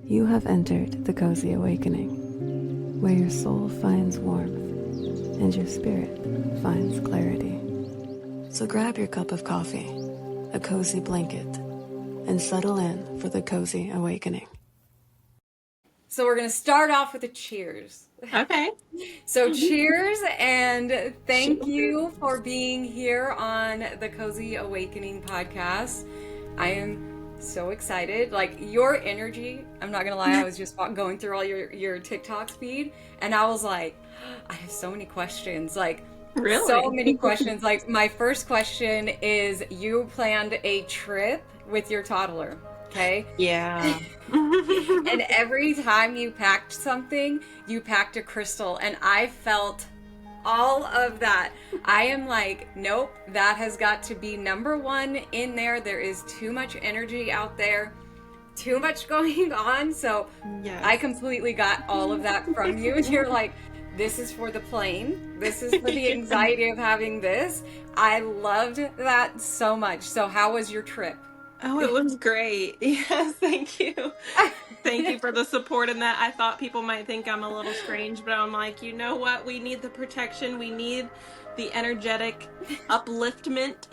You have entered the cozy awakening, where your soul finds warmth and your spirit finds clarity. So grab your cup of coffee, a cozy blanket, and settle in for the cozy awakening. So we're going to start off with a cheers. Okay. So cheers, and thank you for being here on the Cozy Awakening podcast. I am so excited. Like, your energy, I'm not gonna lie, I was just going through all your TikTok feed, and I was like, I have so many questions. Like, Really? so many questions. Like, my first question is, you planned a trip with your toddler, okay? Yeah. And every time you packed something, you packed a crystal, and I felt all of that. I am like, nope, that has got to be number one in there. There is too much energy out there, too much going on. So Yes. I completely got all of that from you. And you're like, this is for the plane. This is for the anxiety of having this. I loved that so much. So how was your trip? Oh, it was great. Yes, thank you. Thank you for the support in that. I thought people might think I'm a little strange, but I'm like, you know what? We need the protection. We need the energetic upliftment,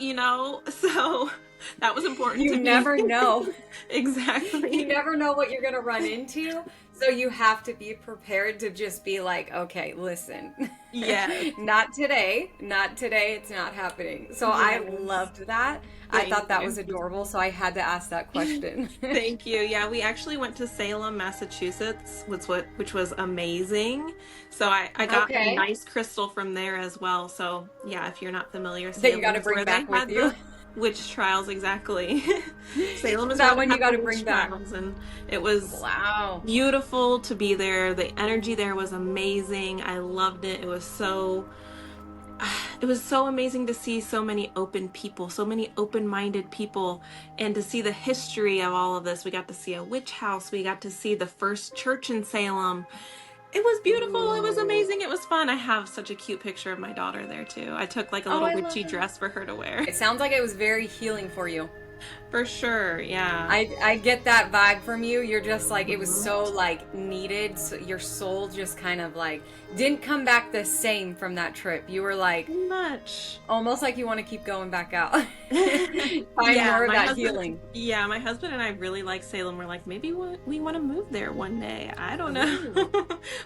So that was important to You me. never know. Exactly. You never know what you're going to run into. So you have to be prepared to just be like, okay, listen. Yeah. Not today. Not today. It's not happening. So I loved that. I thought that was adorable. So I had to ask that question. Thank you. Yeah, we actually went to Salem, Massachusetts, which was amazing. So I got a nice crystal from there as well. So yeah, if you're not familiar, That Salem you got to is bring where back they with had you. the witch trials, exactly. Salem is That where one they you had got the to witch bring back. trials, and it was Wow. beautiful to be there. The energy there was amazing. I loved it. It was so amazing to see so many open people, so many open-minded people, and to see the history of all of this. We got to see a witch house. We got to see the first church in Salem. It was beautiful. Ooh. It was amazing. It was fun. I have such a cute picture of my daughter there too. I took like a little witchy dress for her to wear. It sounds like it was very healing for you. For sure, yeah. I get that vibe from you. You're just like, it was so like needed. So your soul just kind of like didn't come back the same from that trip. You were like, much. Almost like you want to keep going back out. Find more of that healing. Yeah, my husband and I really like Salem. We're like, maybe we want to move there one day. I don't know.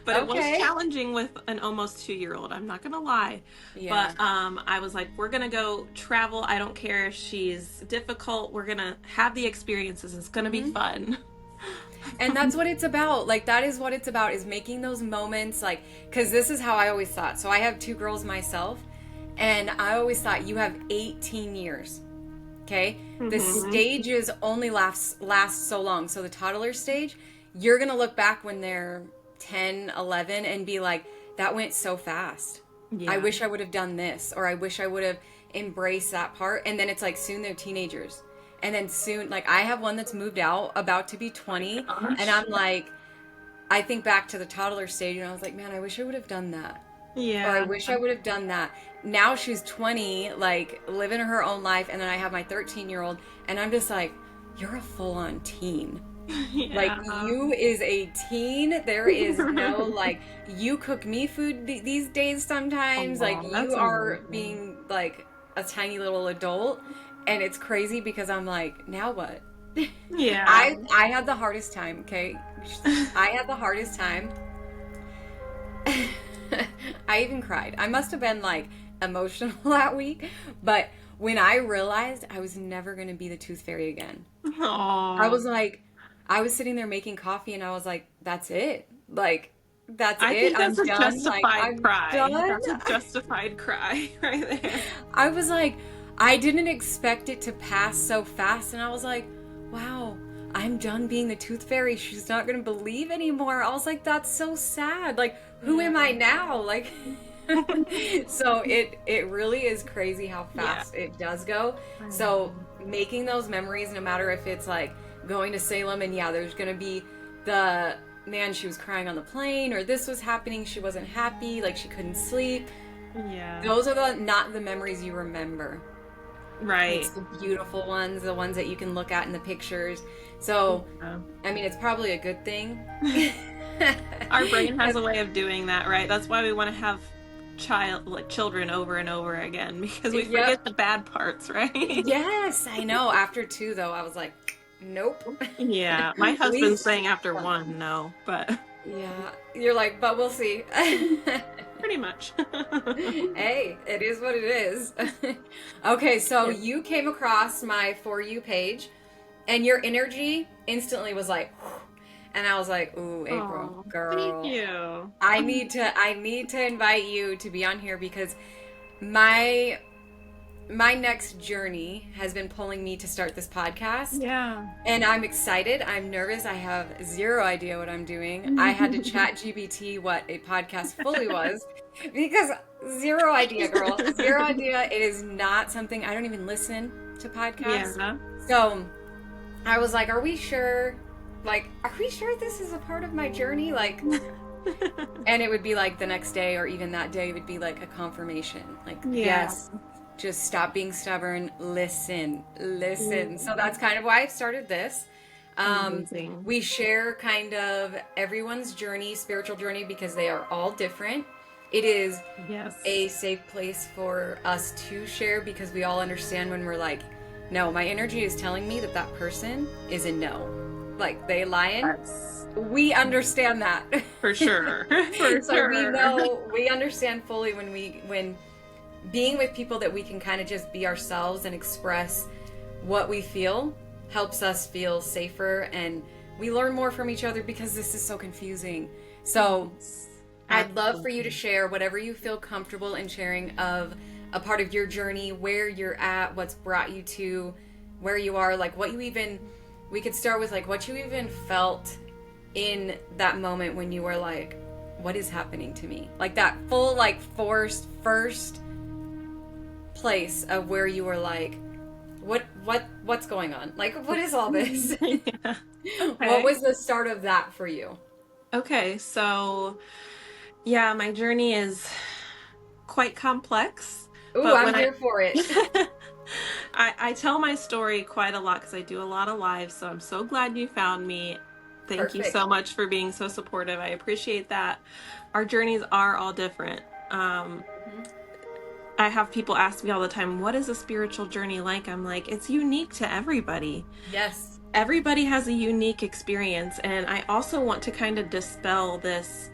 But it was challenging with an almost 2-year-old. I'm not going to lie. Yeah. But I was like, we're going to go travel. I don't care if she's difficult. We're going to have the experiences. It's going to be fun. And that's what it's about. Like, that is what it's about, is making those moments. Like, because this is how I always thought. So I have 2 girls myself, and I always thought, you have 18 years. Okay? The stages only last so long. So the toddler stage, you're going to look back when they're 10, 11 and be like, that went so fast. Yeah. I wish I would have done this, or I wish I would have embraced that part. And then it's like, soon they're teenagers. And then soon, like, I have one that's moved out, about to be 20, and I'm like, I think back to the toddler stage, and I was like, man, I wish I would have done that. Yeah. Or I wish I would have done that. Now she's 20, like, living her own life, and then I have my 13-year-old, and I'm just like, you're a full-on teen. Yeah. Like, you is a teen. There is no, like, you cook me food these days sometimes. Like, you are being, like, a tiny little adult. And it's crazy because I'm like, now what? Yeah. I had the hardest time, okay? I had the hardest time. I even cried. I must have been like emotional that week. But when I realized I was never going to be the tooth fairy again, aww. I was like, I was sitting there making coffee and I was like, that's it. Like, that's I it. think that's I'm a done. justified like, cry. Done. That's a justified cry right there. I was like, I didn't expect it to pass so fast, and I was like, wow, I'm done being the tooth fairy. She's not going to believe anymore. I was like, that's so sad. Like, who am I now? Like, so it really is crazy how fast it does go. So making those memories, no matter if it's like going to Salem and there's going to be the, man, she was crying on the plane, or this was happening, she wasn't happy, like she couldn't sleep. Yeah. Those are not the memories you remember. Right. It's the beautiful ones, the ones that you can look at in the pictures. So, I mean, it's probably a good thing. Our brain has a way of doing that, right? That's why we want to have children over and over again, because we forget the bad parts, right? Yes, I know. After 2, though, I was like, nope. Yeah, my husband's saying after 1, no, but yeah, you're like, but we'll see. pretty much. Hey, it is what it is. Okay, so you came across my For You page, and your energy instantly was like, and I was like, ooh, April, girl. Thank you. I need to invite you to be on here because my next journey has been pulling me to start this podcast. Yeah. And I'm excited. I'm nervous. I have zero idea what I'm doing. I had to chat GPT what a podcast fully was because zero idea, girl. Zero idea. It is not something, I don't even listen to podcasts. Yeah. So I was like, are we sure? Like, are we sure this is a part of my journey? Like, and it would be like the next day or even that day would be like a confirmation. Like, yes, just stop being stubborn. Listen. So that's kind of why I started this. We share kind of everyone's journey, spiritual journey, because they are all different. It is a safe place for us to share because we all understand when we're like, no, my energy is telling me that that person is a no. Like, they lying. We understand that. For sure. So we understand fully when being with people that we can kind of just be ourselves and express what we feel helps us feel safer, and we learn more from each other because this is so confusing. So I'd love for you to share whatever you feel comfortable in sharing of a part of your journey, where you're at, what's brought you to where you are, like what you even, we could start with like what you even felt in that moment when you were like, what is happening to me? Like that full, like forced first place of where you were like, what's going on? Like, what is all this? Okay. What was the start of that for you? Okay, so yeah, my journey is quite complex. Ooh, I'm here for it. I tell my story quite a lot because I do a lot of lives, so I'm so glad you found me. Thank you so much for being so supportive. I appreciate that. Our journeys are all different. I have people ask me all the time, what is a spiritual journey like? I'm like, it's unique to everybody. Yes. Everybody has a unique experience. And I also want to kind of dispel this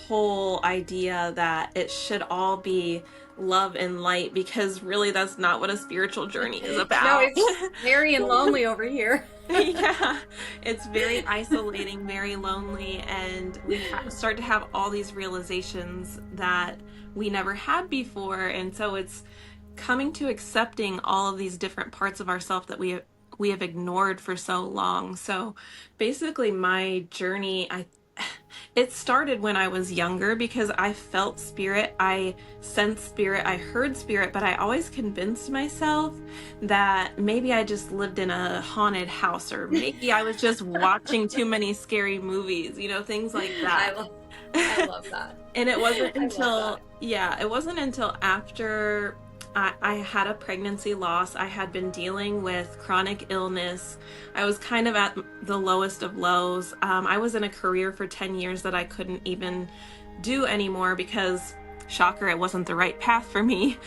whole idea that it should all be love and light, because really that's not what a spiritual journey is about. No, it's scary and lonely over here. Yeah, it's very isolating, very lonely, and we start to have all these realizations that we never had before, and so it's coming to accepting all of these different parts of ourselves that we have ignored for so long. So basically my journey, it started when I was younger because I felt spirit, I sensed spirit, I heard spirit, but I always convinced myself that maybe I just lived in a haunted house, or maybe I was just watching too many scary movies, you know, things like that. I love that. And it wasn't until, it wasn't until after I had a pregnancy loss. I had been dealing with chronic illness. I was kind of at the lowest of lows. I was in a career for 10 years that I couldn't even do anymore because, shocker, it wasn't the right path for me.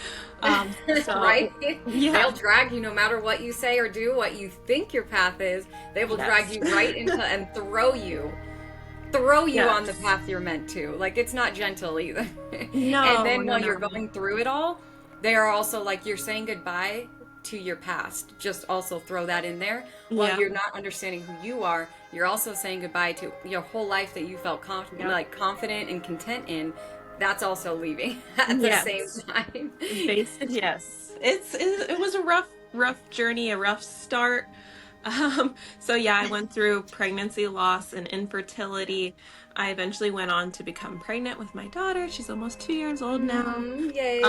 Right? Yeah. They'll drag you no matter what you say or do, what you think your path is. They will drag you right into and throw you on the path you're meant to. Like, it's not gentle either. No. And then while you're going through it all, they are also like, you're saying goodbye to your past. Just also throw that in there. While you're not understanding who you are, you're also saying goodbye to your whole life that you felt confident and content in. That's also leaving at the same time. Yes. It was a rough journey, a rough start. So I went through pregnancy loss and infertility. I eventually went on to become pregnant with my daughter. She's almost 2 years old now. Yay.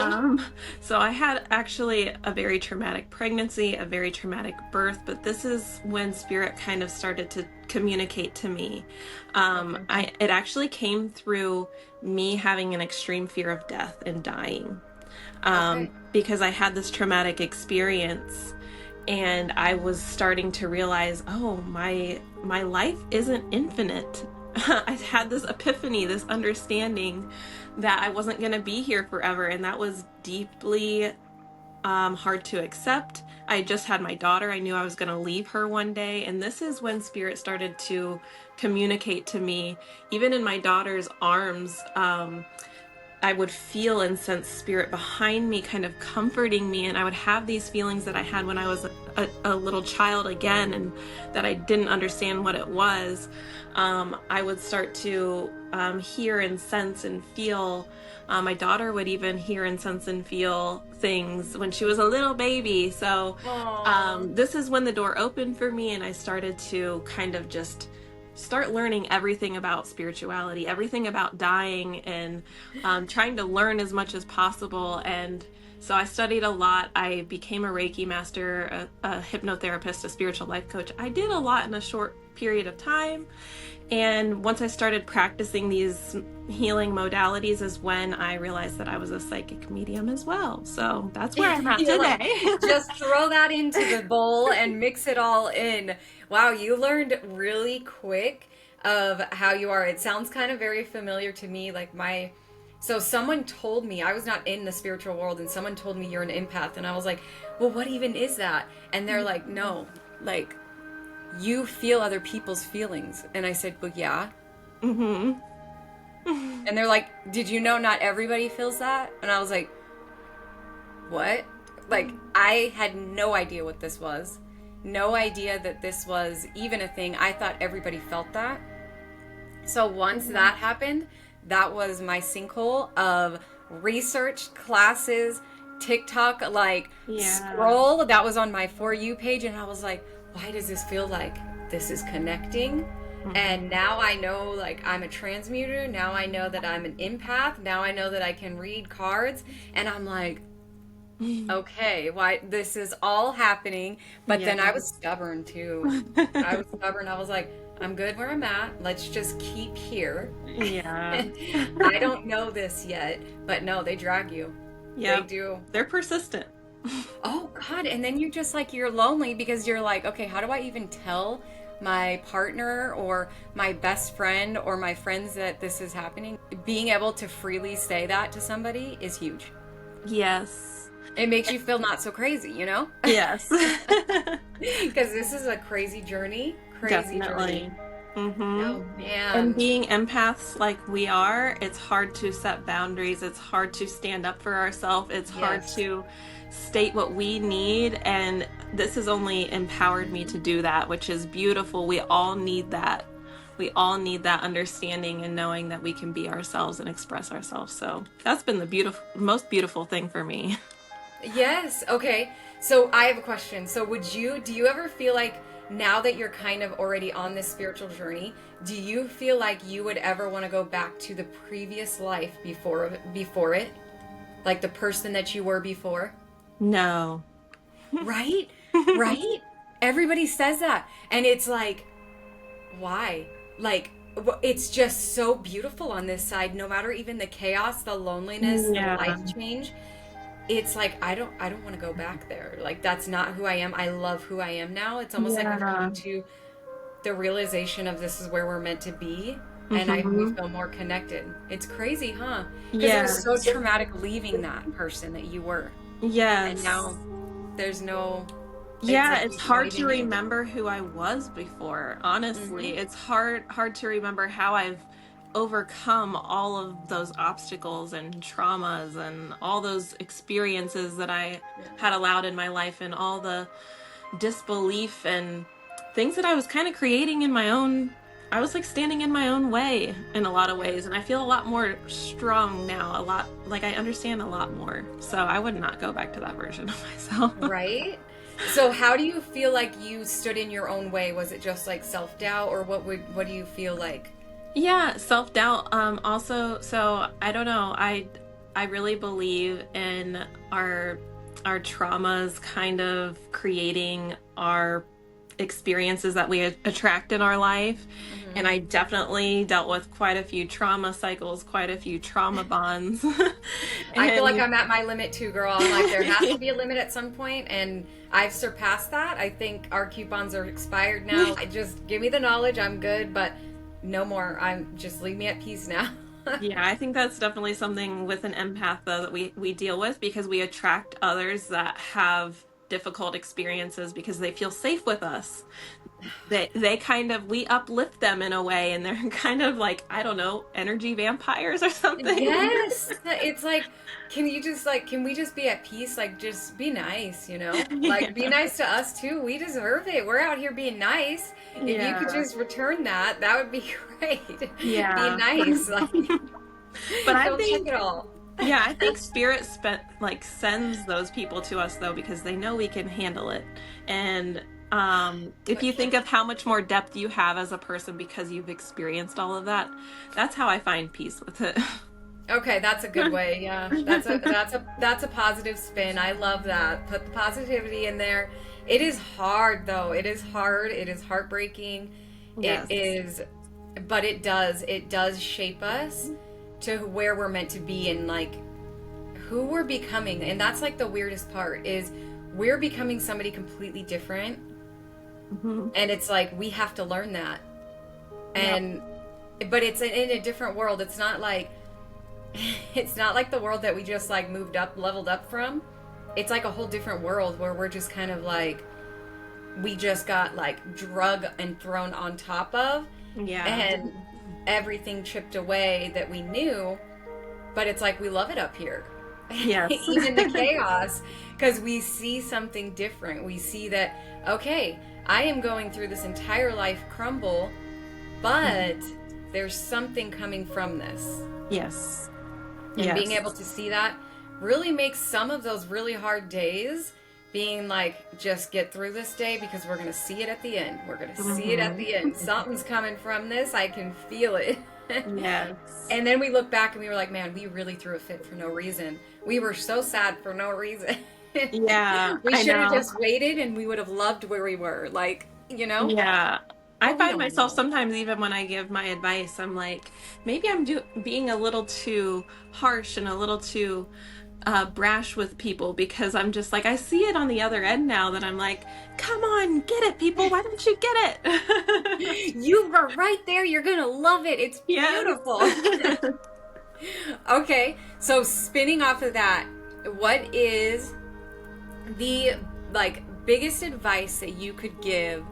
So I had actually a very traumatic pregnancy, a very traumatic birth, but this is when spirit kind of started to communicate to me. It actually came through me having an extreme fear of death and dying. because I had this traumatic experience, and I was starting to realize, oh, my life isn't infinite. I had this epiphany, this understanding that I wasn't going to be here forever, and that was deeply hard to accept. I just had my daughter. I knew I was going to leave her one day, and this is when Spirit started to communicate to me. Even in my daughter's arms, I would feel and sense Spirit behind me, kind of comforting me, and I would have these feelings that I had when I was a little child again, and that I didn't understand what it was. I would start to hear and sense and feel. My daughter would even hear and sense and feel things when she was a little baby. So this is when the door opened for me, and I started to kind of just start learning everything about spirituality, everything about dying, and trying to learn as much as possible. And so I studied a lot. I became a Reiki master, a hypnotherapist, a spiritual life coach. I did a lot in a short period of time. And once I started practicing these healing modalities is when I realized that I was a psychic medium as well. So that's where I'm at today. Just throw that into the bowl and mix it all in. Wow, you learned really quick of how you are. It sounds kind of very familiar to me. So someone told me, I was not in the spiritual world, and someone told me you're an empath. And I was like, well, what even is that? And they're like, no, like, you feel other people's feelings. And I said, well, yeah. Mm-hmm. And they're like, did you know not everybody feels that? And I was like, what? Like, I had no idea what this was. No idea that this was even a thing. I thought everybody felt that. So once that happened, that was my sinkhole of research, classes, TikTok, scroll. That was on my For You page. And I was like, why does this feel like this is connecting? Mm-hmm. And now I know, like, I'm a transmuter. Now I know that I'm an empath. Now I know that I can read cards. And I'm like, okay, why this is all happening. But then I was stubborn too. I was stubborn. I was like, I'm good where I'm at. Let's just keep here. Yeah. I don't know this yet. But no, they drag you. Yeah. They do. They're persistent. Oh God. And then you're lonely because you're like, okay, how do I even tell my partner or my best friend or my friends that this is happening? Being able to freely say that to somebody is huge. Yes. It makes you feel not so crazy, you know? Yes. Because this is a crazy journey. Definitely. Mm-hmm. Oh man. And being empaths like we are, it's hard to set boundaries. It's hard to stand up for ourselves. It's hard to state what we need, and this has only empowered me to do that, which is beautiful. We all need that. We all need that understanding and knowing that we can be ourselves and express ourselves. So that's been the most beautiful thing for me. Yes. Okay. So I have a question. So do you ever feel like, now that you're kind of already on this spiritual journey, do you feel like you would ever want to go back to the previous life before it? Like the person that you were before? No. Right? Right? Everybody says that. And it's like, why? Like, it's just so beautiful on this side. No matter even the chaos, the loneliness, the life change. It's like, I don't want to go back there. Like, that's not who I am. I love who I am now. It's almost like we're coming to the realization of this is where we're meant to be. And we feel more connected. It's crazy, huh? Because it was so traumatic leaving that person that you were. Yes. And now there's no... It's hard to remember who I was before, honestly. It's hard to remember how I've overcome all of those obstacles and traumas and all those experiences that I had allowed in my life, and all the disbelief and things that I was kind of creating in my own. I was like standing in my own way in a lot of ways, and I feel a lot more strong now, a lot like I understand a lot more. So I would not go back to that version of myself. Right? So how do you feel like you stood in your own way? Was it just like self-doubt, or what do you feel like? Yeah, self-doubt. Also, so I don't know. I really believe in our traumas kind of creating our experiences that we attract in our life. And I definitely dealt with quite a few trauma cycles, quite a few trauma bonds. I feel like And I'm at my limit too, girl. I'm like, there has to be a limit at some point, and I've surpassed that. I think our coupons are expired now. Just give me the knowledge, I'm good, but no more. I'm just leave me at peace now. yeah, I think that's definitely something with an empath though that we deal with, because we attract others that have difficult experiences because they feel safe with us. They kind of, we uplift them in a way, and they're kind of like, I don't know, energy vampires or something. Yes. It's like, can we just be at peace? Like, just be nice, you know? Like, be Yeah. nice to us too. We deserve it. We're out here being nice. If you could Yeah. just return that, that would be great. Be Yeah. nice. Like, But I don't take think, it all. yeah, I think spirit sends those people to us though, because they know we can handle it. And if you think of how much more depth you have as a person because you've experienced all of that, that's how I find peace with it. Okay, that's a good way. Yeah. That's a positive spin. I love that. Put the positivity in there. It is hard though. It is hard. It is heartbreaking. It Yes. is, but it does shape us to where we're meant to be, and like who we're becoming. And that's like the weirdest part is we're becoming somebody completely different, Mhm. and it's like we have to learn that. Yep. And but it's in a different world. It's not like the world that we just like moved up, leveled up from. It's like a whole different world where we're just kind of like we just got like drug and thrown on top of, Yeah. and everything chipped away that we knew. But it's like we love it up here. Yes. Even the chaos, because we see something different. We see that, okay, I am going through this entire life crumble, but there's something coming from this. Yes. And being Yes. able to see that really makes some of those really hard days being like, just get through this day because we're going to see it at the end. We're going to see it at the end. Something's coming from this. I can feel it. Yes. And then we look back and we were like, man, we really threw a fit for no reason. We were so sad for no reason. Yeah, We I should have know. just waited and we would have loved where we were. Like, you know? Yeah. I But we find don't myself know. sometimes, even when I give my advice, I'm like, maybe I'm being a little too harsh and a little too brash with people, because I'm just like, I see it on the other end now that I'm like, come on, get it, people. Why don't you get it? You were right there. You're going to love it. It's Yes. beautiful. Okay. So spinning off of that, what is the like biggest advice that you could give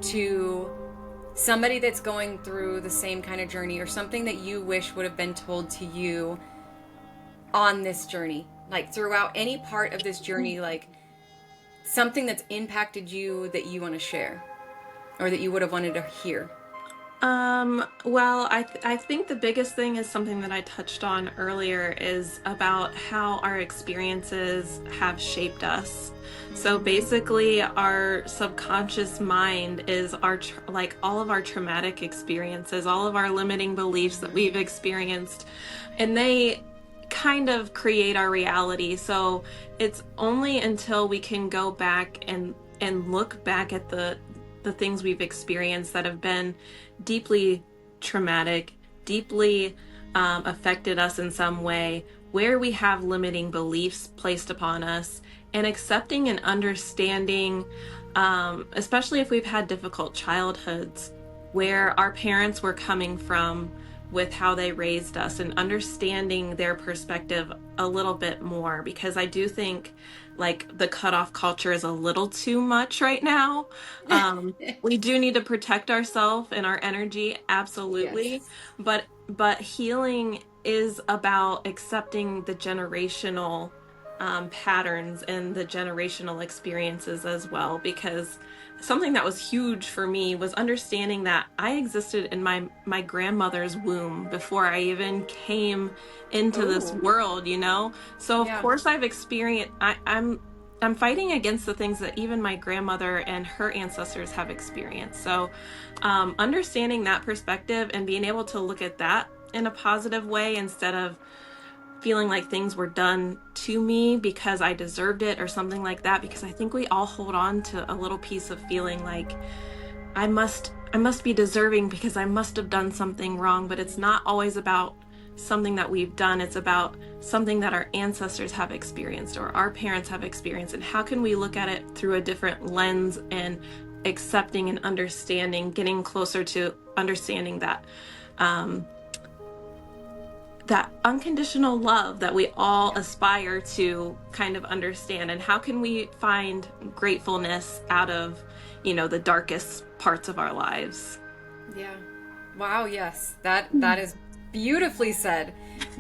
to somebody that's going through the same kind of journey, or something that you wish would have been told to you on this journey, like throughout any part of this journey, like something that's impacted you that you want to share or that you would have wanted to hear? Well, I think the biggest thing is something that I touched on earlier, is about how our experiences have shaped us. So basically, our subconscious mind is like all of our traumatic experiences, all of our limiting beliefs that we've experienced, and they kind of create our reality. So it's only until we can go back and look back at the things we've experienced that have been deeply traumatic, deeply affected us in some way, where we have limiting beliefs placed upon us, and accepting and understanding, especially if we've had difficult childhoods, where our parents were coming from with how they raised us, and understanding their perspective a little bit more, because I do think like the cutoff culture is a little too much right now. We do need to protect ourselves and our energy, absolutely. Yes. But healing is about accepting the generational patterns and the generational experiences as well, because something that was huge for me was understanding that I existed in my grandmother's womb before I even came into this Oh, world, you know? So of yeah. course I've experienced, I'm fighting against the things that even my grandmother and her ancestors have experienced. So understanding that perspective and being able to look at that in a positive way, instead of feeling like things were done to me because I deserved it or something like that, because I think we all hold on to a little piece of feeling like I must be deserving because I must have done something wrong. But it's not always about something that we've done. It's about something that our ancestors have experienced or our parents have experienced. And how can we look at it through a different lens and accepting and understanding, getting closer to understanding that that unconditional love that we all aspire to kind of understand. And how can we find gratefulness out of, the darkest parts of our lives? Yeah. Wow, yes. That is beautifully said.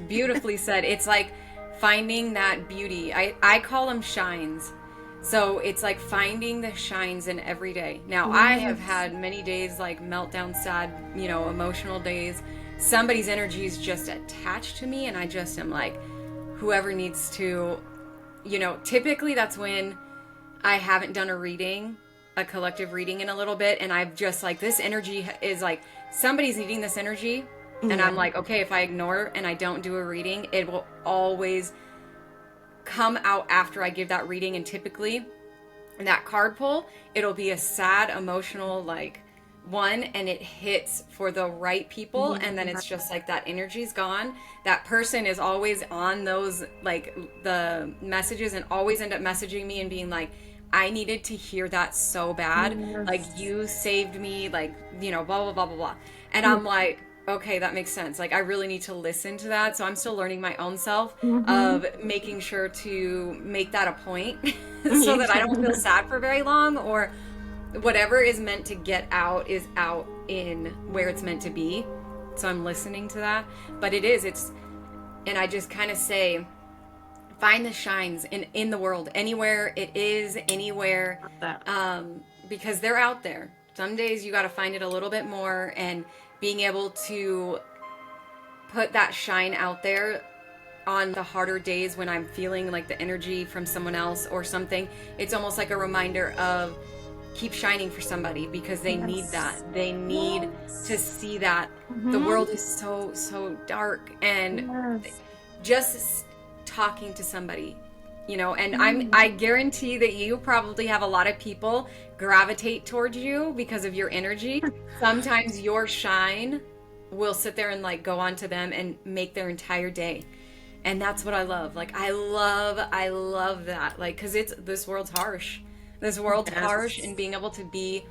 Beautifully said. It's like finding that beauty. I call them shines. So it's like finding the shines in every day. Now, I have had many days like meltdown, sad, emotional days. Somebody's energy is just attached to me, and I just am like, whoever needs to, typically that's when I haven't done a collective reading in a little bit, and I've just like, this energy is like, somebody's needing this energy, and I'm like, okay, if I ignore and I don't do a reading, it will always come out after I give that reading. And typically in that card pull, it'll be a sad, emotional, like, one, and it hits for the right people, and then it's just like that energy's gone. That person is always on those, like, the messages, and always end up messaging me and being like, I needed to hear that so bad. Like, you saved me, like, blah, blah, blah, blah, blah. And I'm like, okay, that makes sense. Like, I really need to listen to that. So I'm still learning my own self of making sure to make that a point so that I don't feel sad for very long, or whatever is meant to get out is out in where it's meant to be. So I'm listening to that. But and I just kind of say, find the shines in the world, anywhere it is, anywhere, because they're out there. Some days you got to find it a little bit more, and being able to put that shine out there on the harder days when I'm feeling like the energy from someone else or something. It's almost like a reminder of, keep shining for somebody, because they need that. They need to see that the world is so dark, and just talking to somebody, and I guarantee that you probably have a lot of people gravitate towards you because of your energy. Sometimes your shine will sit there and like go on to them and make their entire day. And that's what I love. Like, I love that. Like, cause this world's harsh. This world's harsh, and being able to be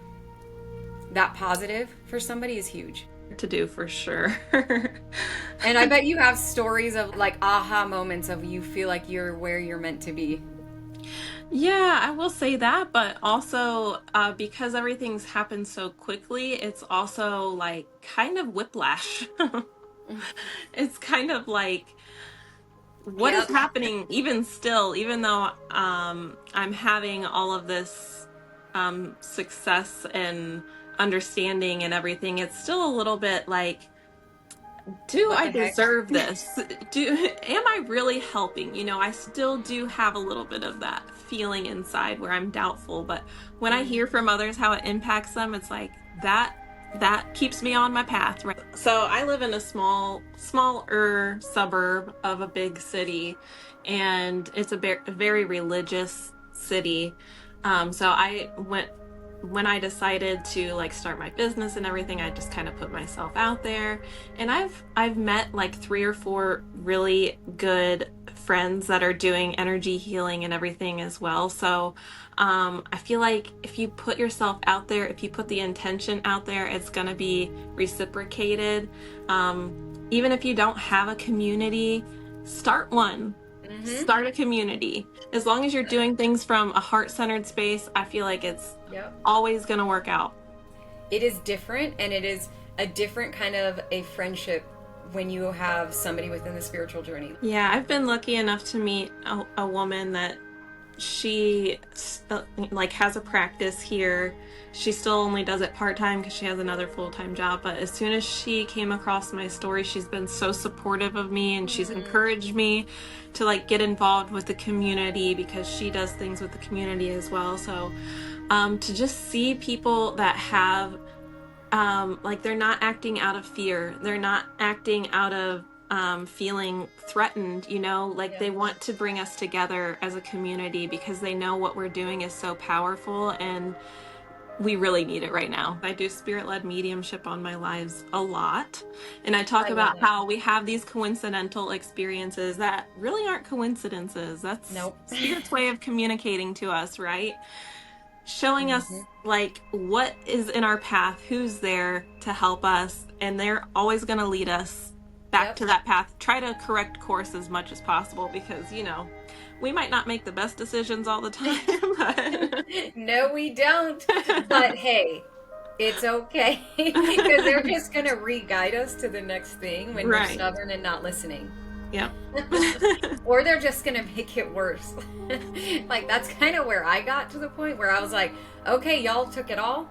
that positive for somebody is huge. To do, for sure. And I bet you have stories of like aha moments of you feel like you're where you're meant to be. Yeah, I will say that, but also because everything's happened so quickly, it's also like kind of whiplash. It's kind of like, what is happening even still, even though I'm having all of this success and understanding and everything, it's still a little bit like, do I deserve this? Am I really helping? I still do have a little bit of that feeling inside where I'm doubtful, but when I hear from others how it impacts them, it's like that keeps me on my path, right? So I live in a smaller suburb of a big city, and it's a very religious city. So when I decided to like start my business and everything, I just kind of put myself out there, and I've met like 3 or 4 really good friends that are doing energy healing and everything as well. So I feel like if you put yourself out there, if you put the intention out there, it's going to be reciprocated. Even if you don't have a community, start one. Start a community. As long as you're doing things from a heart-centered space, I feel like it's always going to work out. It is different, and it is a different kind of a friendship when you have somebody within the spiritual journey. Yeah, I've been lucky enough to meet a woman that she like has a practice here. She still only does it part-time because she has another full-time job, but as soon as she came across my story, she's been so supportive of me, and she's encouraged me to like get involved with the community because she does things with the community as well. So to just see people that have like, they're not acting out of fear, they're not acting out of feeling threatened, like they want to bring us together as a community because they know what we're doing is so powerful and we really need it right now. I do spirit-led mediumship on my lives a lot. And I talk about how we have these coincidental experiences that really aren't coincidences. That's Spirit's way of communicating to us, right? Showing us like what is in our path, who's there to help us, and they're always going to lead us back to that path. Try to correct course as much as possible because, we might not make the best decisions all the time. But... No, we don't. But hey, it's okay because they're just going to re-guide us to the next thing when we're stubborn and not listening. Yeah. Or they're just going to make it worse. Like, that's kind of where I got to the point where I was like, okay, y'all took it all.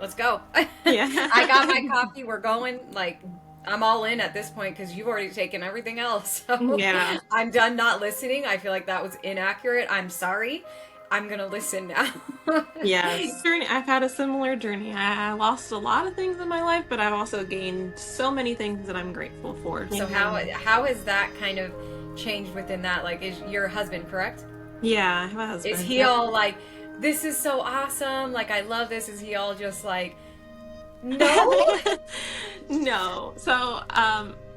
Let's go. Yeah. I got my coffee. We're going. Like, I'm all in at this point because you've already taken everything else. So yeah. I'm done not listening. I feel like that was inaccurate. I'm sorry. I'm going to listen now. Yes. I've had a similar journey. I lost a lot of things in my life, but I've also gained so many things that I'm grateful for. So how has that kind of changed within that? Like, is your husband correct? Yeah, I have a husband. Is he all like, this is so awesome, like, I love this? Is he all just like, no? No. So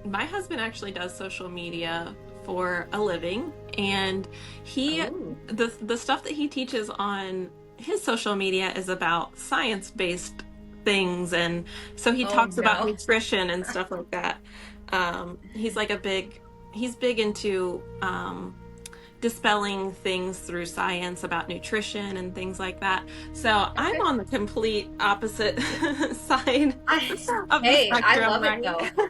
my husband actually does social media for a living, and the stuff that he teaches on his social media is about science-based things, and so he talks about nutrition and stuff like that. He's big into dispelling things through science about nutrition and things like that. So I'm on the complete opposite side of the spectrum. I love it though.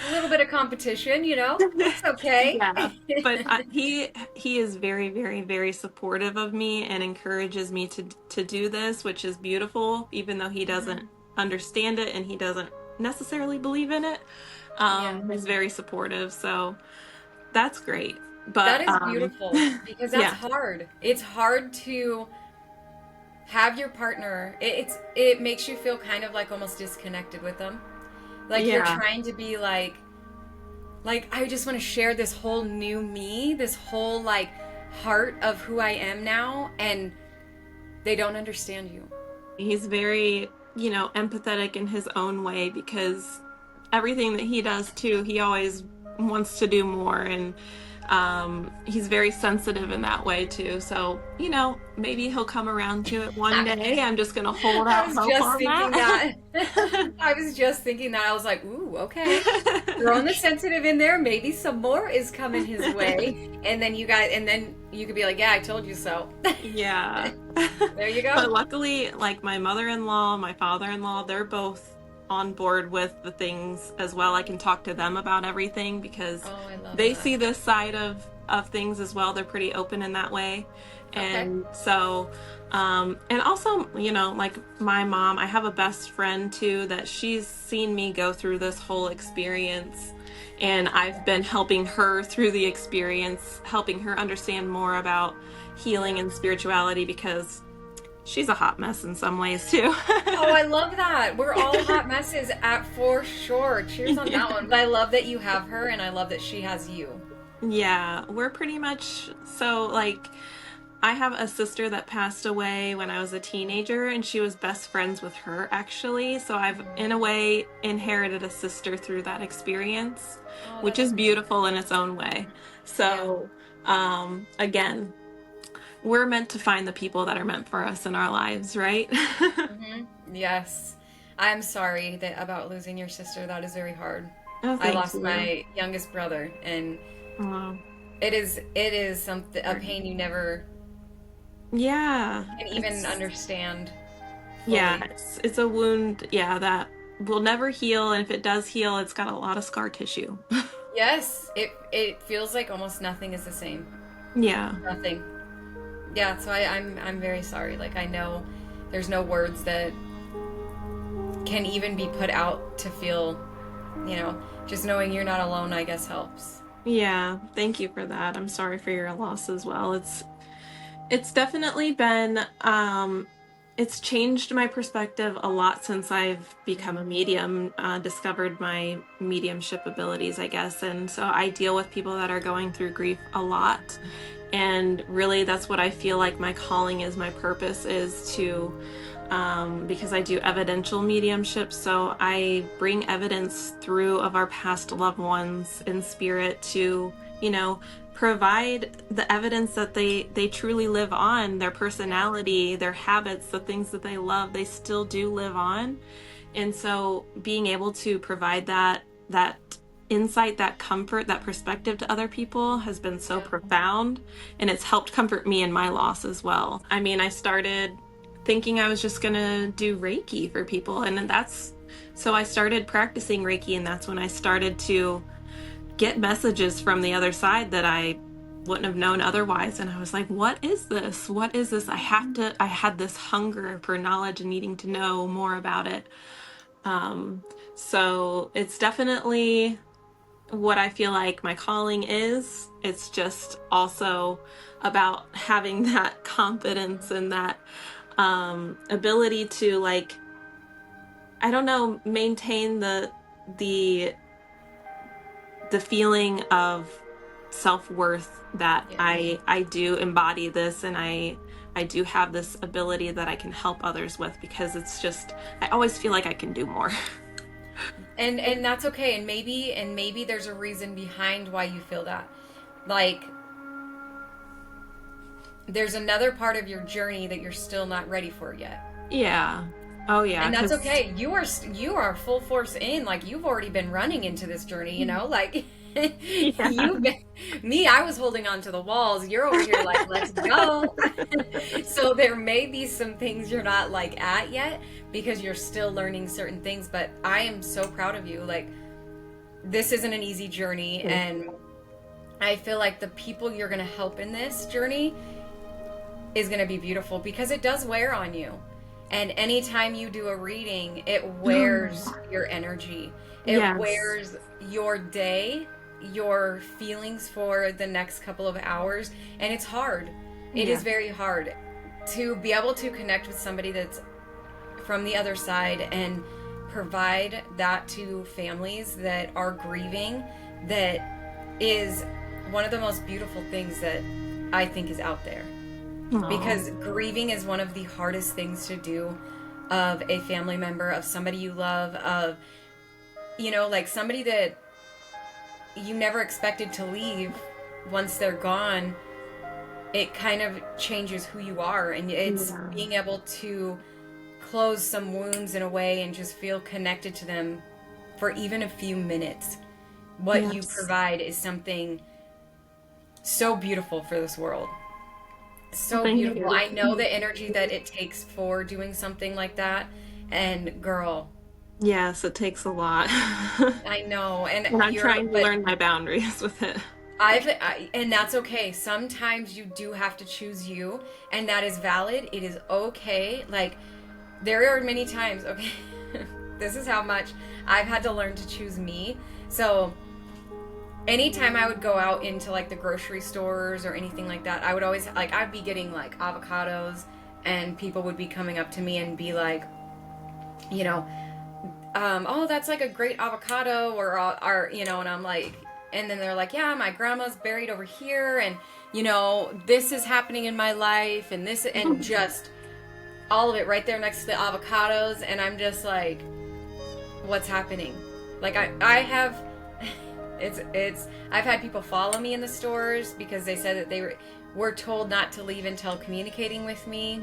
A little bit of competition, it's okay. Yeah, but he is very, very, very supportive of me and encourages me to do this, which is beautiful, even though he doesn't understand it and he doesn't necessarily believe in it. He's very supportive, so that's great. But that is beautiful because that's hard. It's hard to have your partner. It makes you feel kind of like almost disconnected with them. Like you're trying to be like I just want to share this whole new me, this whole like heart of who I am now, and they don't understand you. He's very, empathetic in his own way because everything that he does too, he always wants to do more, and he's very sensitive in that way too. So, maybe he'll come around to it one day. I'm just gonna hold out hope on that. I was just thinking that. I was like, ooh, okay. Throwing the sensitive in there. Maybe some more is coming his way. And then you could be like, yeah, I told you so. Yeah. There you go. But luckily, like my mother-in-law, my father-in-law, they're both on board with the things as well. I can talk to them about everything because they see this side of things as well. They're pretty open in that way. And so and also, like my mom, I have a best friend too that she's seen me go through this whole experience, and I've been helping her through the experience, helping her understand more about healing and spirituality because she's a hot mess in some ways too. Oh, I love that. We're all hot messes for sure. Cheers on that one. But I love that you have her, and I love that she has you. Yeah, we're pretty much so like I have a sister that passed away when I was a teenager, and she was best friends with her actually. So I've in a way inherited a sister through that experience, which is beautiful in its own way. So again, we're meant to find the people that are meant for us in our lives, right? Yes. I'm sorry about losing your sister. That is very hard. I lost my youngest brother, and it is a pain you never can even understand fully. Yeah, it's a wound, that will never heal, and if it does heal, it's got a lot of scar tissue. Yes, it feels like almost nothing is the same. Yeah. Nothing. Yeah, so I'm very sorry. Like, I know there's no words that can even be put out to feel, just knowing you're not alone, I guess, helps. Yeah, thank you for that. I'm sorry for your loss as well. It's definitely been it's changed my perspective a lot since I've become a medium, discovered my mediumship abilities, I guess. And so I deal with people that are going through grief a lot. And really, that's what I feel like my calling is, my purpose is to, because I do evidential mediumship. So I bring evidence through of our past loved ones in spirit to, provide the evidence that they truly live on. Their personality, their habits, the things that they love, they still do live on. And so being able to provide that insight, that comfort, that perspective to other people has been so profound, and it's helped comfort me in my loss as well. I mean, I started thinking I was just gonna do Reiki for people, and so I started practicing Reiki, and that's when I started to get messages from the other side that I wouldn't have known otherwise. And I was like, what is this? What is this? I had this hunger for knowledge and needing to know more about it. So it's definitely what I feel like my calling is. It's just also about having that confidence and that ability to, like, I don't know, maintain the feeling of self-worth that I do embody this, and I do have this ability that I can help others with, because it's just, I always feel like I can do more. And that's okay. And maybe there's a reason behind why you feel that. Like, there's another part of your journey that you're still not ready for yet. Yeah. Oh yeah. And that's okay. You are full force in. Like, you've already been running into this journey, like you've been, I was holding on to the walls. You're over here like, let's go. So there may be some things you're not like at yet, because you're still learning certain things, but I am so proud of you. Like, this isn't an easy journey, and I feel like the people you're going to help in this journey is going to be beautiful, because it does wear on you. And anytime you do a reading, it wears your energy. It wears your day, your feelings for the next couple of hours. And it's hard. It is very hard to be able to connect with somebody that's from the other side and provide that to families that are grieving. That is one of the most beautiful things that I think is out there. Aww. Because grieving is one of the hardest things to do, of a family member, of somebody you love, of, like somebody that you never expected to leave. Once they're gone, it kind of changes who you are, and it's being able to close some wounds in a way and just feel connected to them for even a few minutes. What you provide is something so beautiful for this world. So beautiful. I know the energy that it takes for doing something like that, and girl, yes, it takes a lot. I know, and I'm trying to learn my boundaries with it. And that's okay. Sometimes you do have to choose you, and that is valid. It is okay. Like, there are many times, okay, this is how much I've had to learn to choose me. So anytime I would go out into like the grocery stores or anything like that, I would always, like, I'd be getting like avocados, and people would be coming up to me and be like, oh, that's like a great avocado, or and I'm like, and then they're like, yeah, my grandma's buried over here, and this is happening in my life, and this, and just all of it right there next to the avocados. And I'm just like, what's happening? Like, I have I've had people follow me in the stores because they said that they were told not to leave until communicating with me.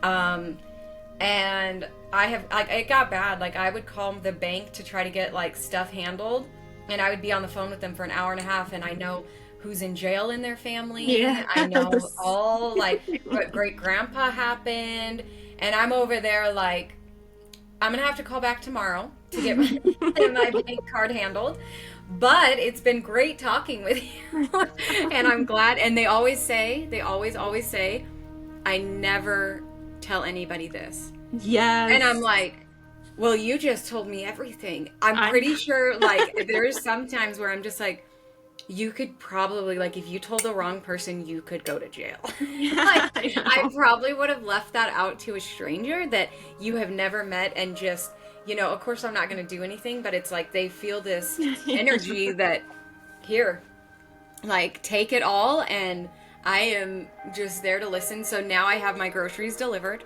And I have, like, it got bad. Like, I would call the bank to try to get like stuff handled, and I would be on the phone with them for an hour and a half, and I know who's in jail in their family. Yeah. I know all, like, what great grandpa happened, and I'm over there like, I'm gonna have to call back tomorrow to get my bank card handled. But it's been great talking with you. And I'm glad. And they always say, I never tell anybody this. Yes. And I'm like, well, you just told me everything. I'm pretty sure, like, there's some times where I'm just like, you could probably, like, if you told the wrong person, you could go to jail. Yeah, Like, I probably would have left that out to a stranger that you have never met and just, of course I'm not going to do anything, but it's like they feel this energy that, here, like, take it all, and I am just there to listen. So now I have my groceries delivered.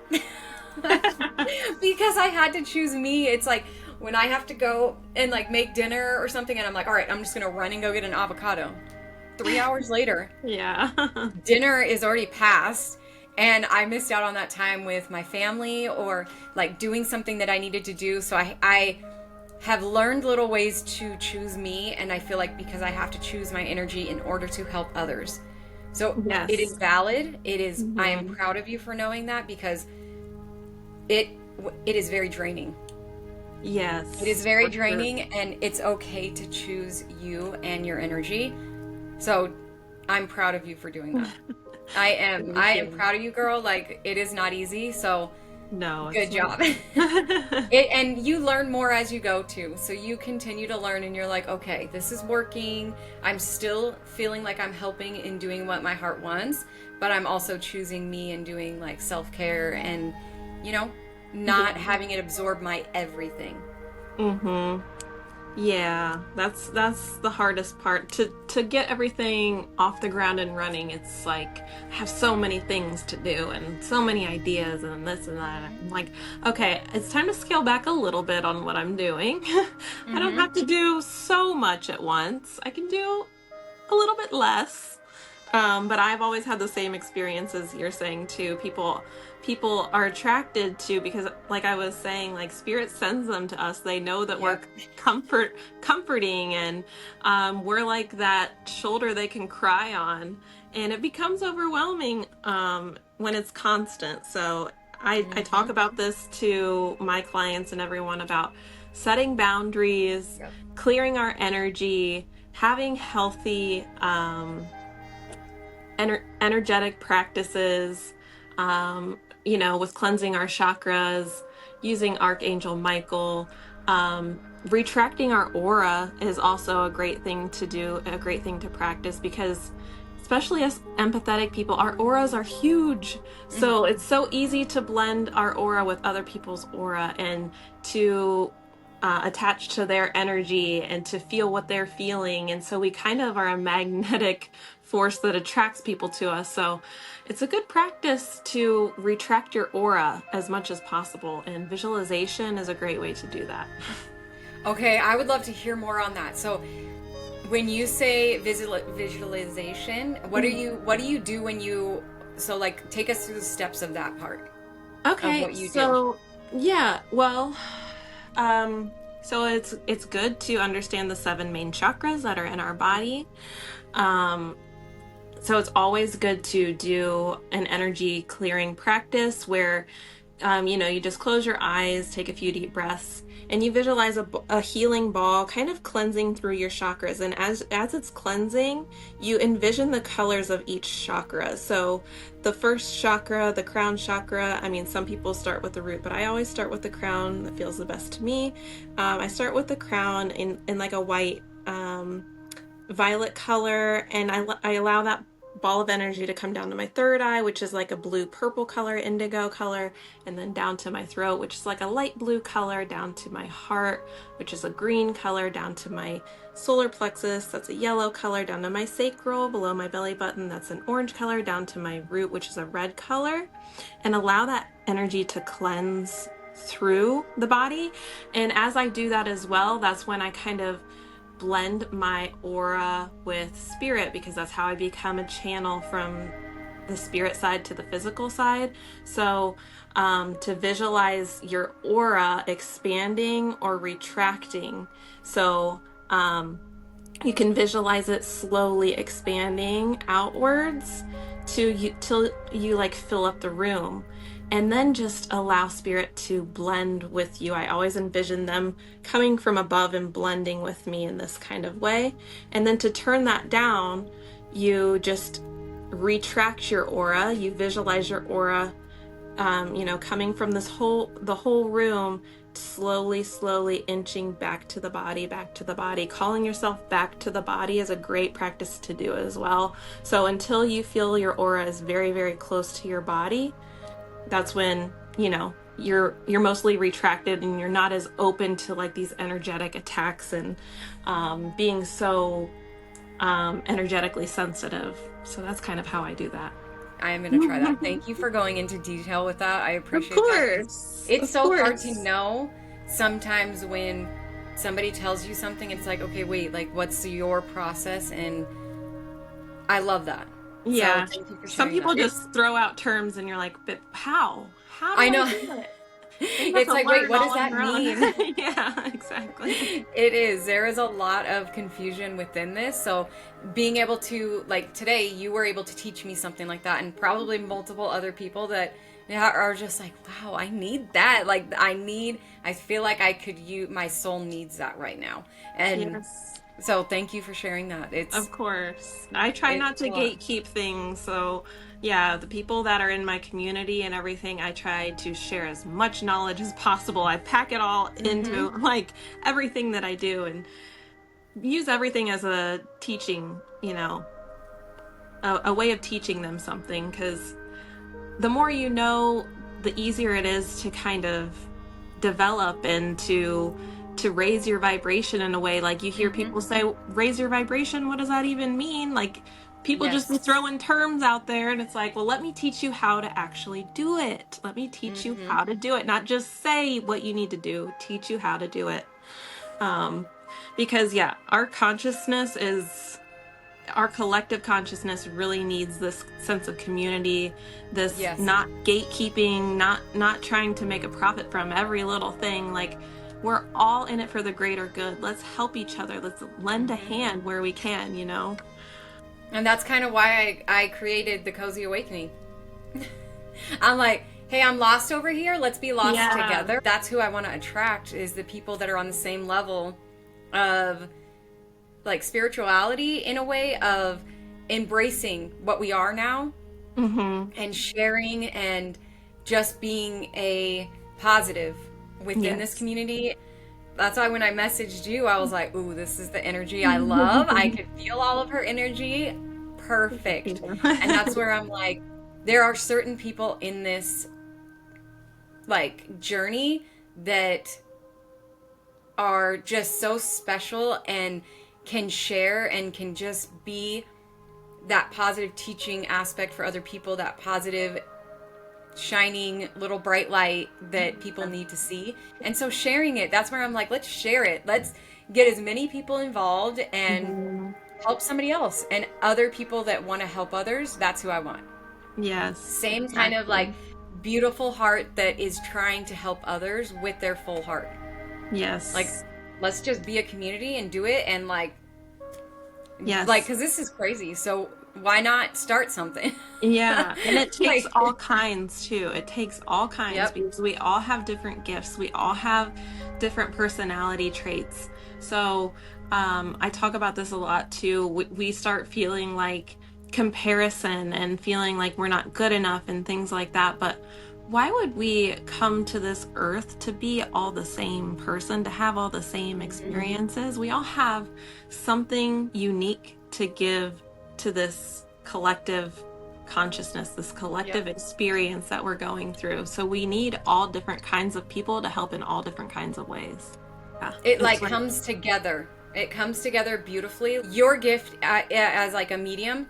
Because I had to choose me. It's like when I have to go and like make dinner or something, and I'm like, all right, I'm just gonna run and go get an avocado. 3 hours later, Yeah. dinner is already passed, and I missed out on that time with my family or like doing something that I needed to do. So I have learned little ways to choose me, and I feel like because I have to choose my energy in order to help others. So it is Yes. valid. It is, I am Mhm. proud of you for knowing that, because it it is very draining. Yes. It is very For sure. draining, and it's okay to choose you and your energy. So I'm proud of you for doing that. I am. Thank I am you. proud of you, girl. Like, it is not easy. So No, good it's job. not. And you learn more as you go too. So you continue to learn, and you're like, okay, this is working. I'm still feeling like I'm helping in doing what my heart wants, but I'm also choosing me and doing like self-care and, you know, not Yeah. having it absorb my everything. Mhm. Yeah, that's the hardest part to get everything off the ground and running. It's like I have so many things to do and so many ideas and this and that. I'm like, okay, it's time to scale back a little bit on what I'm doing. I don't Mm-hmm. have to do so much at once. I can do a little bit less. But I've always had the same experience as you're saying too. People are attracted to, because like I was saying, like spirit sends them to us. They know that we're Yep. comforting, and we're like that shoulder they can cry on, and it becomes overwhelming when it's constant. So I talk Mm-hmm. about this to my clients and everyone about setting boundaries, Yep. clearing our energy, having healthy energetic practices, with cleansing our chakras, using Archangel Michael. Retracting our aura is also a great thing to do, a great thing to practice, because especially as empathetic people, our auras are huge. So Mm-hmm. it's so easy to blend our aura with other people's aura and to attach to their energy and to feel what they're feeling. And so we kind of are a magnetic force that attracts people to us. So it's a good practice to retract your aura as much as possible. And visualization is a great way to do that. Okay, I would love to hear more on that. So when you say visualization, what do you do when you, so like take us through the steps of that part of Okay, what you do. so yeah, well, so it's good to understand the seven main chakras that are in our body. Um, so it's always good to do an energy clearing practice where you just close your eyes, take a few deep breaths, and you visualize a healing ball kind of cleansing through your chakras. And as it's cleansing, you envision the colors of each chakra. So the first chakra, the crown chakra, I mean, some people start with the root, but I always start with the crown. That feels the best to me. I start with the crown in like a white, violet color, and I allow that ball of energy to come down to my third eye, which is like a blue purple color, indigo color, and then down to my throat, which is like a light blue color, down to my heart, which is a green color, down to my solar plexus, that's a yellow color, down to my sacral, below my belly button, that's an orange color, down to my root, which is a red color, and allow that energy to cleanse through the body. And as I do that as well, that's when I kind of blend my aura with spirit, because that's how I become a channel from the spirit side to the physical side. So to visualize your aura expanding or retracting. So you can visualize it slowly expanding outwards till you like fill up the room, and then just allow spirit to blend with you. I always envision them coming from above and blending with me in this kind of way. And then to turn that down, you just retract your aura. You visualize your aura coming from the whole room slowly inching back to the body, back to the body. Calling yourself back to the body is a great practice to do as well. So until you feel your aura is very, very close to your body, that's when, you know, you're mostly retracted and you're not as open to like these energetic attacks and being so energetically sensitive. So that's kind of how I do that. I am going to try that. Thank you for going into detail with that. I appreciate that. Of course. It's so hard to know sometimes when somebody tells you something, it's like, okay, wait, like what's your process? And I love that. Yeah. So thank you for sharing Some people that. just throw out terms and you're like, but how? How do I know. I do it? It's like, wait, what does that mean? Yeah, exactly. It is. There is a lot of confusion within this. So being able to, like today, you were able to teach me something like that, and probably multiple other people that are just like, wow, I need that. Like I feel like I could use, my soul needs that right now. And Yes. so thank you for sharing that. Of course. I try not to gatekeep things. So yeah, the people that are in my community and everything, I try to share as much knowledge as possible. I pack it all into like everything that I do and use everything as a teaching, you know, a way of teaching them something, because the more you know, the easier it is to kind of develop and to raise your vibration in a way. Like you hear people say, raise your vibration. What does that even mean? Like people just be throwing terms out there, and it's like, well, let me teach you how to actually do it. Let me teach you how to do it. Not just say what you need to do, teach you how to do it. Because yeah, our consciousness is, our collective consciousness really needs this sense of community, this not gatekeeping, not trying to make a profit from every little thing. Like we're all in it for the greater good. Let's help each other. Let's lend a hand where we can, you know? And that's kind of why I created the Cozy Awakening. I'm like, hey, I'm lost over here. Let's be lost together. That's who I want to attract, is the people that are on the same level of like spirituality, in a way of embracing what we are now and sharing and just being a positive within this community. That's why when I messaged you, I was like, ooh, this is the energy I love. I could feel all of her energy. Perfect. And that's where I'm like, there are certain people in this like journey that are just so special and can share and can just be that positive teaching aspect for other people, that positive shining little bright light that people need to see. And so sharing it, that's where I'm like, let's share it. Let's get as many people involved and help somebody else, and other people that want to help others. That's who I want. Yes. Same kind of like beautiful heart that is trying to help others with their full heart. Yes. Like, let's just be a community and do it. And like, yes, like, because this is crazy. So why not start something? Yeah. And it takes Like, all kinds too. It takes all kinds because we all have different gifts. We all have different personality traits. So I talk about this a lot too. We start feeling like comparison and feeling like we're not good enough and things like that. But why would we come to this earth to be all the same person, to have all the same experiences? We all have something unique to give to this collective consciousness, this collective experience that we're going through. So we need all different kinds of people to help in all different kinds of ways. Yeah, it like comes together. It comes together beautifully. Your gift as like a medium,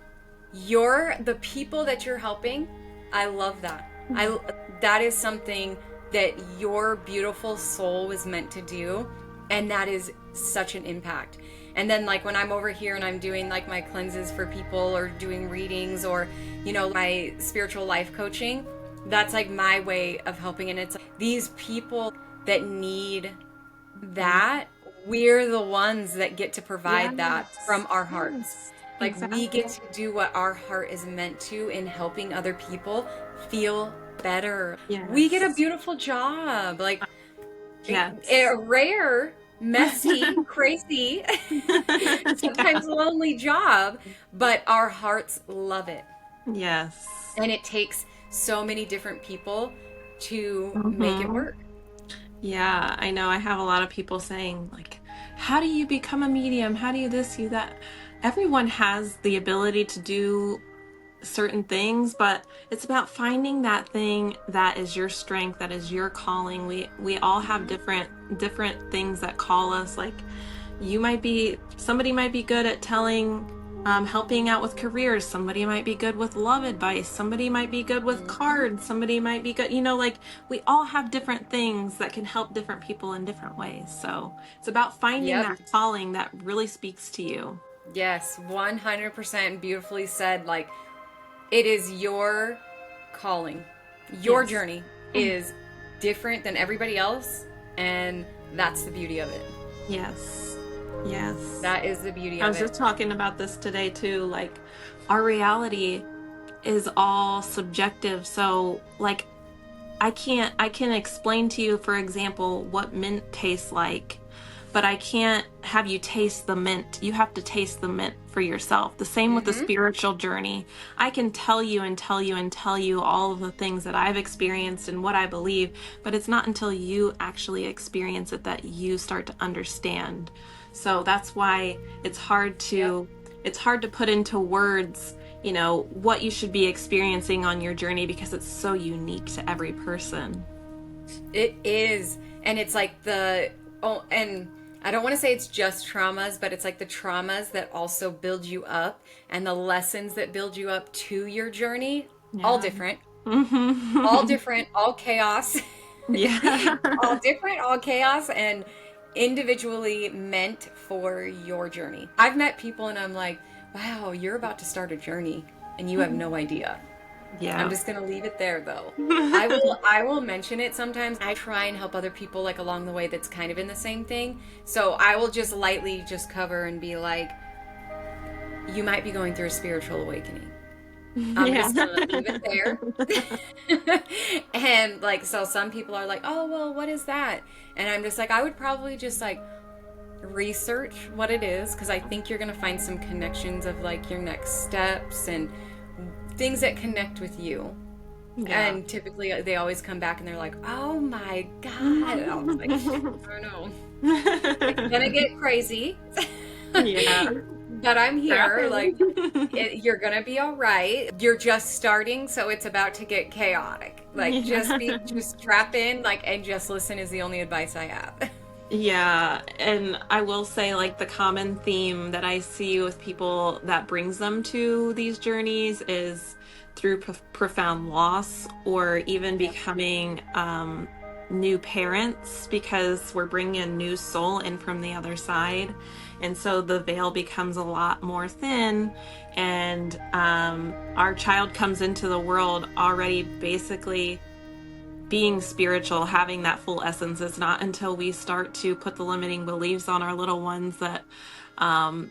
the people that you're helping, I love that. That is something that your beautiful soul was meant to do, and that is such an impact. And then like when I'm over here and I'm doing like my cleanses for people or doing readings or, you know, my spiritual life coaching, that's like my way of helping. And it's like, these people that need that, we're the ones that get to provide that from our hearts. Like we get to do what our heart is meant to in helping other people feel better. We get a beautiful job. Like a rare, messy, crazy, sometimes lonely job, but our hearts love it. Yes. And it takes so many different people to make it work. Yeah, I know. I have a lot of people saying, like, how do you become a medium? How do you this, you that? Everyone has the ability to do certain things, but it's about finding that thing that is your strength, that is your calling. We all have different things that call us. Like, somebody might be good at helping out with careers. Somebody might be good with love advice. Somebody might be good with cards. Somebody might be good, like, we all have different things that can help different people in different ways. So it's about finding Yep. that calling that really speaks to you. Yes, 100% beautifully said. Like, it is your calling. Your Yes. journey is different than everybody else, and that's the beauty of it. Yes. Yes. That is the beauty I of was it. just talking about this today too. Like, our reality is all subjective. So, like, I can explain to you, for example, what mint tastes like, but I can't have you taste the mint. You have to taste the mint for yourself. The same with the Mm-hmm. spiritual journey. I can tell you and tell you and tell you all of the things that I've experienced and what I believe, but it's not until you actually experience it that you start to understand. So that's why Yep. it's hard to put into words, what you should be experiencing on your journey, because it's so unique to every person. It is. And it's like and I don't want to say it's just traumas, but it's like the traumas that also build you up and the lessons that build you up to your journey, all Yeah. different, all Hmm. different, all chaos, Yeah. all different, all chaos, and individually meant for your journey. I've met people and I'm like, wow, you're about to start a journey and you have no idea. I'm Yeah. just gonna leave it there though. I will mention it sometimes. I try and help other people like along the way that's kind of in the same thing. So I will just lightly just cover and be like, you might be going through a spiritual awakening. I'm Yeah. just gonna leave it there. And like so some people are like, oh well, what is that? And I'm just like, I would probably just like research what it is because I think you're gonna find some connections of like your next steps and things that connect with you. Yeah. And typically they always come back and they're like, oh my God. I was like, I don't know. It's gonna get crazy. Yeah. But I'm Strap here. Like, in. you're gonna be all right. You're just starting, so it's about to get chaotic. Like, Yeah. just strap in, like, and just listen is the only advice I have. Yeah, and I will say, like, the common theme that I see with people that brings them to these journeys is through profound loss, or even Yep. becoming new parents, because we're bringing a new soul in from the other side. And so the veil becomes a lot more thin, and our child comes into the world already basically being spiritual, having that full essence. Is not until we start to put the limiting beliefs on our little ones that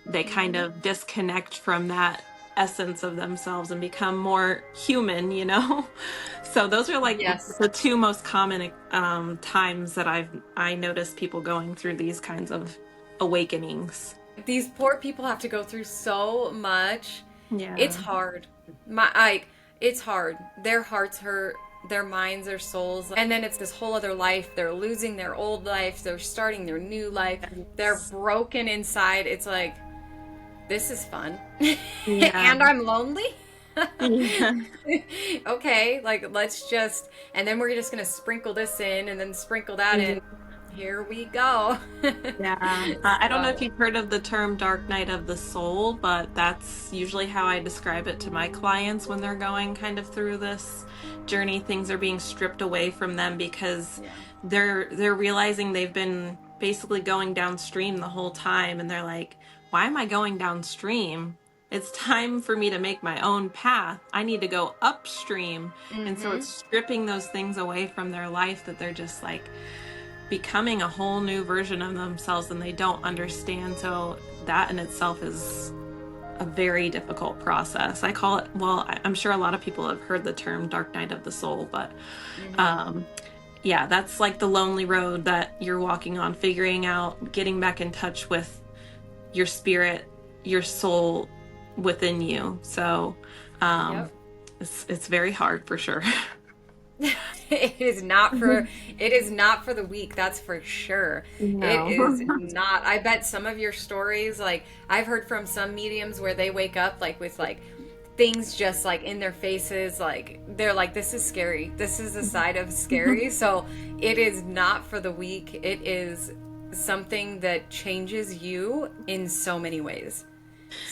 they kind Mhm. of disconnect from that essence of themselves and become more human. So those are like Yes. the two most common times that I noticed people going through these kinds of awakenings. These poor people have to go through so much. It's Yeah. hard. It's hard. Their hearts hurt, their minds, their souls, and then it's this whole other life. They're losing their old life, they're starting their new life. They're broken inside. It's like this is fun. Yeah. And I'm lonely. Yeah. Okay, like let's just and then we're just going to sprinkle this in and then sprinkle that Yeah. in. Here we go. Yeah, I don't know if So, you've heard of the term dark night of the soul, but that's usually how I describe it to my clients when they're going kind of through this journey. Things are being stripped away from them because yeah. they're realizing they've been basically going downstream the whole time, and they're like, why am I going downstream? It's time for me to make my own path. I need to go upstream. And so it's Mhm. stripping those things away from their life that they're just like becoming a whole new version of themselves and they don't understand. So that in itself is a very difficult process. I call it, well, I'm sure a lot of people have heard the term dark night of the soul, but Mhm. um, yeah, that's like the lonely road that you're walking on, figuring out, getting back in touch with your spirit, your soul within you. So Yep. it's very hard for sure. It is not for the weak, that's for sure. It No. is not. I bet some of your stories, like I've heard from some mediums where they wake up like with like things just like in their faces, like they're like, this is scary. This is a side of scary. So it is not for the weak. It is something that changes you in so many ways.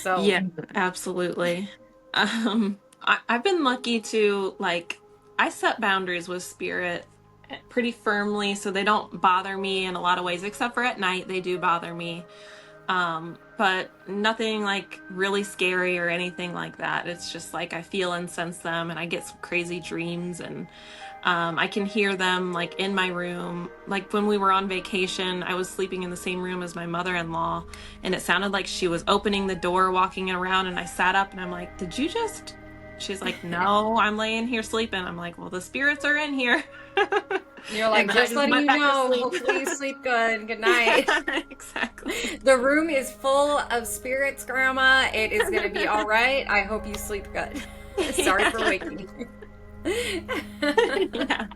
So Yeah, absolutely. I've been lucky to like I set boundaries with spirit pretty firmly so they don't bother me in a lot of ways, except for at night they do bother me. But nothing like really scary or anything like that. It's just like I feel and sense them, and I get some crazy dreams, and I can hear them like in my room. Like when we were on vacation, I was sleeping in the same room as my mother-in-law, and it sounded like she was opening the door, walking around, and I sat up and I'm like, did you just... She's like, no, I'm laying here sleeping. I'm like, well, the spirits are in here. you're like, And I just just letting went you back to know, sleep. hopefully you sleep good. Good night. Yeah, exactly. The room is full of spirits, Grandma. It is going to be all right. I hope you sleep good. Sorry for waking you. Yeah.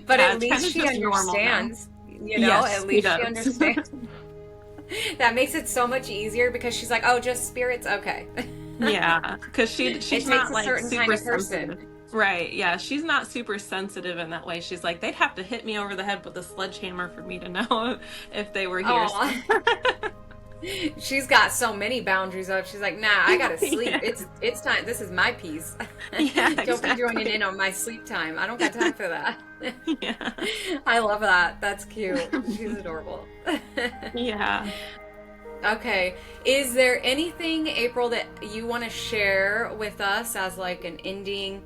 But Yeah, at it's least kind of she just normal now. understands, you know, Yes, at he least she does. understands. That makes it so much easier because she's like, oh, just spirits? Okay. Yeah, because It she's takes not a like certain kind super of person. sensitive. Right, yeah, she's not super sensitive in that way. She's like, they'd have to hit me over the head with a sledgehammer for me to know if they were here. Oh, she's got so many boundaries up. She's like, nah, I gotta sleep. Yeah, It's time. This is my piece. yeah, Don't be joining in exactly. on my sleep time. I don't got time for that. Yeah, I love that. That's cute. She's adorable. yeah. Okay. Is there anything, April, that you want to share with us as like an ending?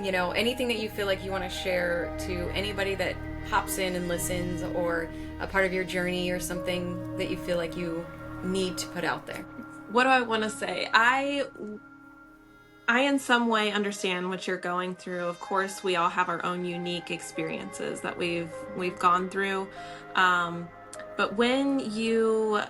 You know, anything that you feel like you want to share to anybody that pops in and listens, or a part of your journey, or something that you feel like you need to put out there? What do I want to say? I in some way understand what you're going through. Of course, we all have our own unique experiences that we've gone through. Um, but when you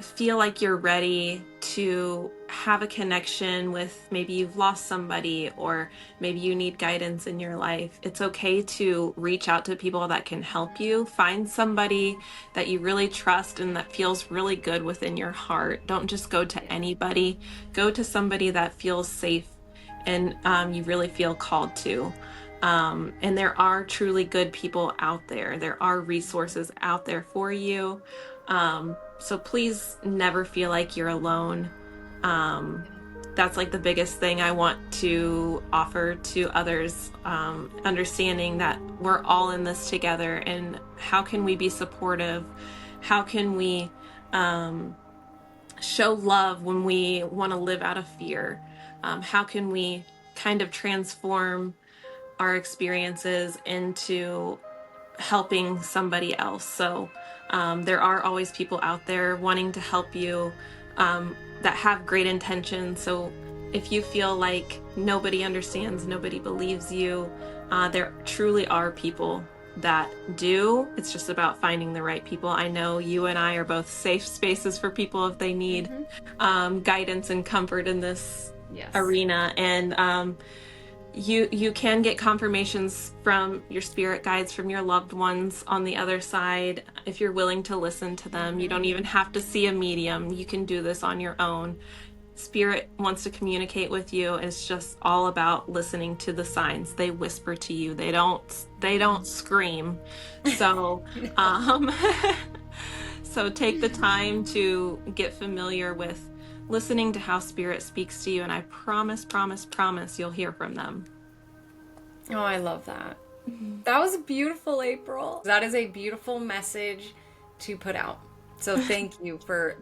feel like you're ready to have a connection with, maybe you've lost somebody, or maybe you need guidance in your life, it's okay to reach out to people that can help you. Find somebody that you really trust and that feels really good within your heart. Don't just go to anybody. Go to somebody that feels safe and you really feel called to. And there are truly good people out there. There are resources out there for you. So please never feel like you're alone. That's like the biggest thing I want to offer to others, understanding that we're all in this together, and how can we be supportive? How can we show love when we want to live out of fear? How can we kind of transform our experiences into helping somebody else? So there are always people out there wanting to help you, that have great intentions. So if you feel like nobody understands, nobody believes you, there truly are people that do. It's just about finding the right people. I know you and I are both safe spaces for people if they need guidance and comfort in this arena. And you can get confirmations from your spirit guides, from your loved ones on the other side, if you're willing to listen to them. You don't even have to see a medium. You can do this on your own. Spirit wants to communicate with you. It's just all about listening to the signs. They whisper to you. They don't scream. So so take the time to get familiar with listening to how spirit speaks to you, and I promise you'll hear from them. Oh, I love that. That was beautiful, April. That is a beautiful message to put out. So thank you for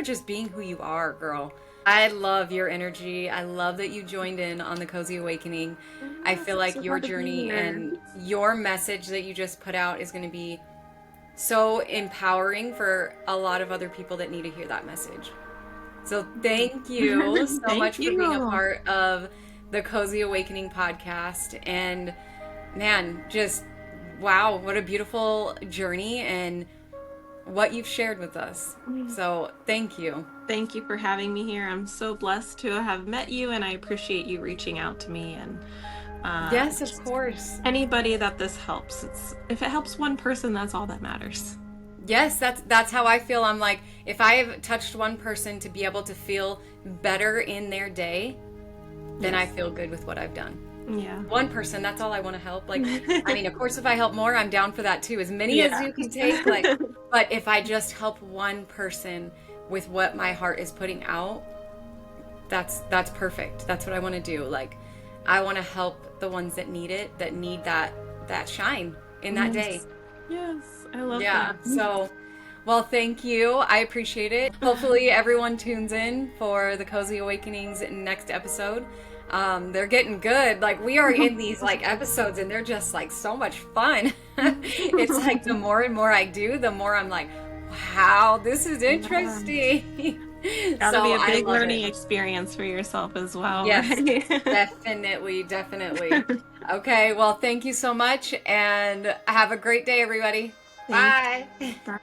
just being who you are, girl. I love your energy. I love that you joined in on the Cozy Awakening. I feel like your journey and your message that you just put out is going to be so empowering for a lot of other people that need to hear that message. So thank you so Thank much you. for being a part of the Cozy Awakening podcast. And man, just wow, what a beautiful journey and what you've shared with us. So thank you. Thank you for having me here. I'm so blessed to have met you, and I appreciate you reaching out to me. And Yes, of course. Anybody that this helps. If it helps one person, that's all that matters. Yes, that's how I feel. I'm like, if I have touched one person to be able to feel better in their day, then I feel good with what I've done. Yeah. One person, that's all I want to help. Like, I mean, of course, if I help more, I'm down for that too. As many as you can take. Like, but if I just help one person with what my heart is putting out, that's perfect. That's what I want to do. Like, I want to help the ones that need it, that need that shine in that day. Yes, I love that. So, well, thank you. I appreciate it. Hopefully everyone tunes in for the Cozy Awakenings next episode. They're getting good. Like, we are in these like episodes and they're just like so much fun. It's like the more and more I do, the more I'm like, wow, this is interesting. That'll be a big learning experience for yourself as well. Yes, definitely. Okay, well, thank you so much and have a great day, everybody. Bye. Bye.